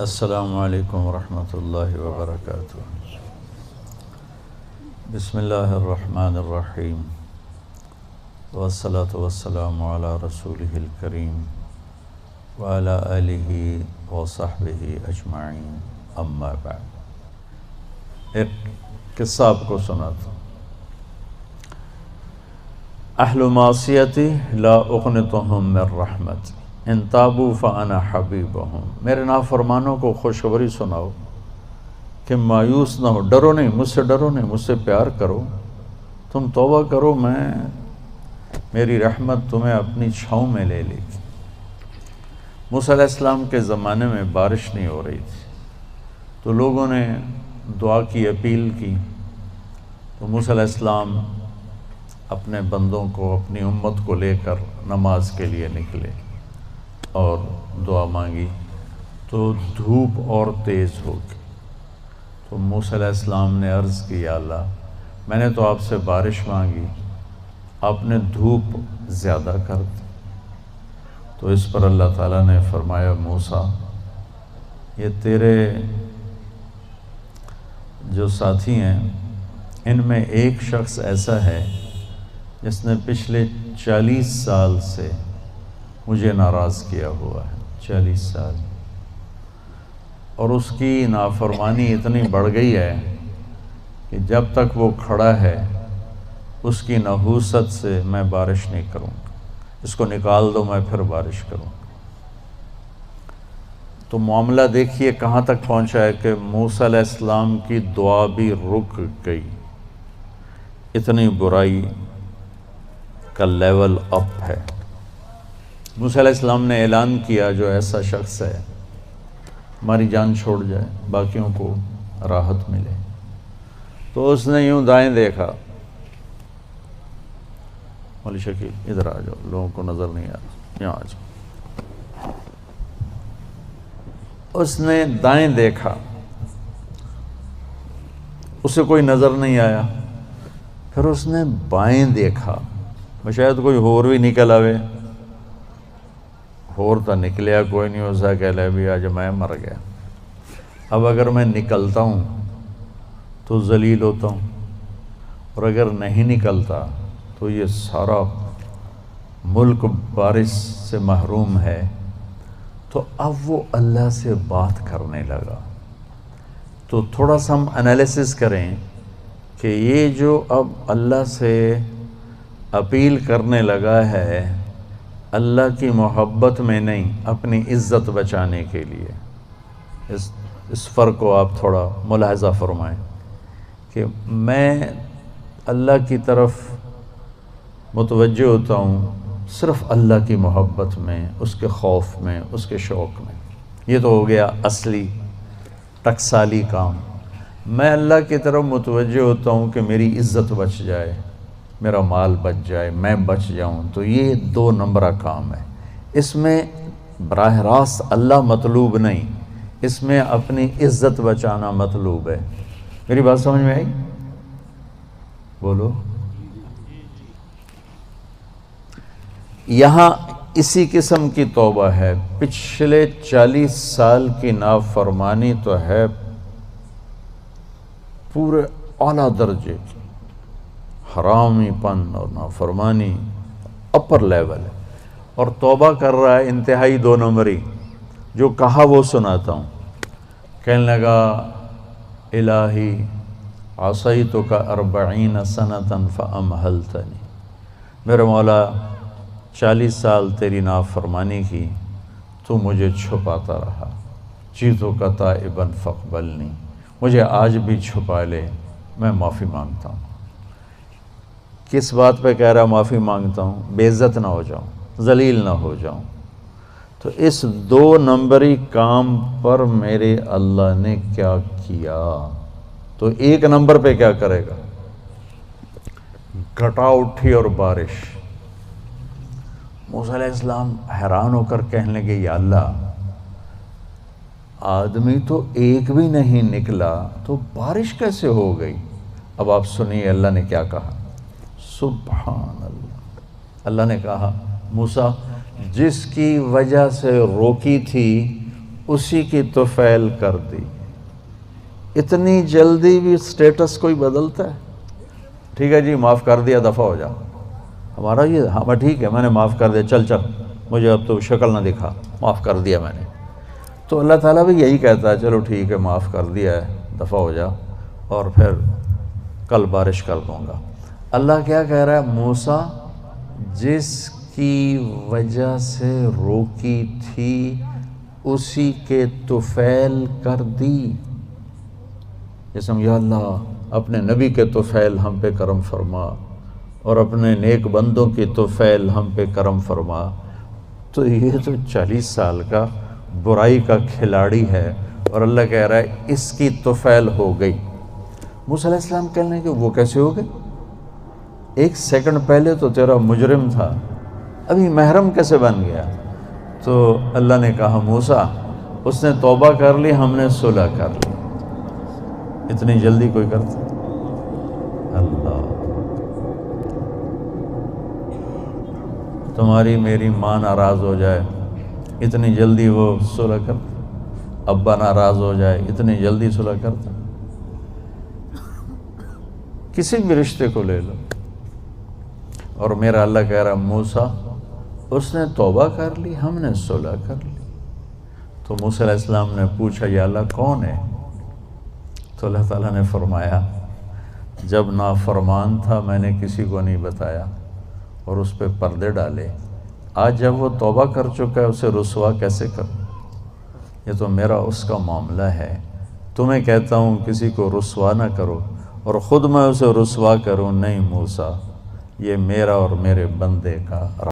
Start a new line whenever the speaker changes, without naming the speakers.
السلام علیکم ورحمۃ اللہ وبرکاتہ۔ بسم اللہ الرحمن الرحیم، والصلاة والسلام علی رسولہ الکریم وعلی آلہ وصحبہ اجمعین، اما بعد۔ ایک قصہ آپ کو سناتا ہوں۔ اہل معصیتی لا اقنطہم من رحمتی ان تابوا فانا حبیبہم۔ میرے نافرمانوں کو خوشخبری سناؤ کہ مایوس نہ ہو، ڈرو نہیں، مجھ سے ڈرو نہیں، مجھ سے پیار کرو، تم توبہ کرو، میری رحمت تمہیں اپنی چھاؤں میں لے لے گی۔ موسیٰ علیہ السلام کے زمانے میں بارش نہیں ہو رہی تھی، تو لوگوں نے دعا کی، اپیل کی، تو موسیٰ علیہ السلام اپنے بندوں کو، اپنی امت کو لے کر نماز کے لیے نکلے اور دعا مانگی، تو دھوپ اور تیز ہو گئی۔ تو موسیٰ علیہ السلام نے عرض کی، یا اللہ، میں نے تو آپ سے بارش مانگی، آپ نے دھوپ زیادہ کر دی۔ تو اس پر اللہ تعالیٰ نے فرمایا، موسیٰ، یہ تیرے جو ساتھی ہیں ان میں ایک شخص ایسا ہے جس نے پچھلے 40 سال سے مجھے ناراض کیا ہوا ہے، 40 سال، اور اس کی نافرمانی اتنی بڑھ گئی ہے کہ جب تک وہ کھڑا ہے اس کی نحوست سے میں بارش نہیں کروں گا، اس کو نکال دو، میں پھر بارش کروں گا۔ تو معاملہ دیکھیے کہاں تک پہنچا ہے کہ موسیٰ علیہ السلام کی دعا بھی رک گئی، اتنی برائی کا لیول اپ ہے۔ موسیٰ علیہ السلام نے اعلان کیا، جو ایسا شخص ہے ہماری جان چھوڑ جائے، باقیوں کو راحت ملے۔ تو اس نے یوں دائیں دیکھا، مولی شکیل ادھر آ جاؤ، لوگوں کو نظر نہیں آ رہا، یہاں آ جاؤ۔ اس نے دائیں دیکھا، اسے کوئی نظر نہیں آیا۔ پھر اس نے بائیں دیکھا، شاید کوئی ہور بھی نکل آوے، ہور تو نکلیا کوئی نہیں، ہو سا کہہ لے بھی آج میں مر گیا، اب اگر میں نکلتا ہوں تو ذلیل ہوتا ہوں، اور اگر نہیں نکلتا تو یہ سارا ملک بارش سے محروم ہے۔ تو اب وہ اللہ سے بات کرنے لگا۔ تو تھوڑا سا ہم انالیسس کریں کہ یہ جو اب اللہ سے اپیل کرنے لگا ہے، اللہ کی محبت میں نہیں، اپنی عزت بچانے کے لیے، اس فرق کو آپ تھوڑا ملاحظہ فرمائیں کہ میں اللہ کی طرف متوجہ ہوتا ہوں صرف اللہ کی محبت میں، اس کے خوف میں، اس کے شوق میں۔ یہ تو ہو گیا اصلی ٹکسالی کام۔ میں اللہ کی طرف متوجہ ہوتا ہوں کہ میری عزت بچ جائے، میرا مال بچ جائے، میں بچ جاؤں، تو یہ 2 نمبرہ کام ہے۔ اس میں براہ راست اللہ مطلوب نہیں، اس میں اپنی عزت بچانا مطلوب ہے۔ میری بات سمجھ میں آئی؟ بولو۔ یہاں اسی قسم کی توبہ ہے، پچھلے 40 سال کی نافرمانی تو ہے پورے اعلیٰ درجے کی، حرامی پن اور نافرمانی اپر لیول ہے، اور توبہ کر رہا ہے انتہائی 2 نمبری۔ جو کہا وہ سناتا ہوں۔ کہنے لگا، الہی عصیتک 40 سنۃ فامہلتنی، میرے مولا 40 سال تیری نافرمانی کی، تو مجھے چھپاتا رہا، جئتک تائبا فاقبلنی، مجھے آج بھی چھپا لے، میں معافی مانگتا ہوں۔ کس بات پہ کہہ رہا معافی مانگتا ہوں؟ بے عزت نہ ہو جاؤں، ذلیل نہ ہو جاؤں۔ تو اس 2 نمبری کام پر میرے اللہ نے کیا کیا؟ تو 1 نمبر پہ کیا کرے گا؟ گھٹا اٹھی اور بارش۔ موسیٰ علیہ السلام حیران ہو کر کہنے لگے، یا اللہ، آدمی تو ایک بھی نہیں نکلا تو بارش کیسے ہو گئی؟ اب آپ سنیے اللہ نے کیا کہا۔ سبحان اللہ، اللہ نے کہا، موسیٰ، جس کی وجہ سے روکی تھی اسی کی طفیل کر دی۔ اتنی جلدی بھی سٹیٹس کوئی بدلتا ہے؟ ٹھیک ہے جی معاف کر دیا، دفع ہو جا۔ ہمارا یہ ہاں ٹھیک ہے میں نے معاف کر دیا، چل مجھے اب تو شکل نہ دکھا، معاف کر دیا میں نے۔ تو اللہ تعالیٰ بھی یہی کہتا ہے چلو ٹھیک ہے معاف کر دیا ہے، دفع ہو جا، اور پھر کل بارش کر دوں گا۔ اللہ کیا کہہ رہا ہے؟ موسیٰ جس کی وجہ سے روکی تھی اسی کے طفیل کر دی۔ جیسے یا اللہ اپنے نبی کے طفیل ہم پہ کرم فرما، اور اپنے نیک بندوں کی طفیل ہم پہ کرم فرما۔ تو یہ تو 40 سال کا برائی کا کھلاڑی ہے، اور اللہ کہہ رہا ہے اس کی طفیل ہو گئی۔ موسیٰ علیہ السلام کہنے لگے وہ کیسے ہو گئی؟ 1 سیکنڈ پہلے تو تیرا مجرم تھا، ابھی محرم کیسے بن گیا؟ تو اللہ نے کہا موسیٰ اس نے توبہ کر لی، ہم نے صلح کر لی۔ اتنی جلدی کوئی کرتا؟ اللہ، تمہاری میری ماں ناراض ہو جائے اتنی جلدی وہ صلح کرتا؟ ابا ناراض ہو جائے اتنی جلدی صلح کرتا؟ کسی بھی رشتے کو لے لو، اور میرا اللہ کہہ رہا موسیٰ اس نے توبہ کر لی، ہم نے صلح کر لی۔ تو موسیٰ علیہ السلام نے پوچھا یا اللہ کون ہے؟ تو اللہ تعالیٰ نے فرمایا جب نافرمان تھا میں نے کسی کو نہیں بتایا اور اس پہ پردے ڈالے، آج جب وہ توبہ کر چکا ہے اسے رسوا کیسے کروں؟ یہ تو میرا اس کا معاملہ ہے، تمہیں کہتا ہوں کسی کو رسوا نہ کرو اور خود میں اسے رسوا کروں؟ نہیں موسیٰ، یہ میرا اور میرے بندے کا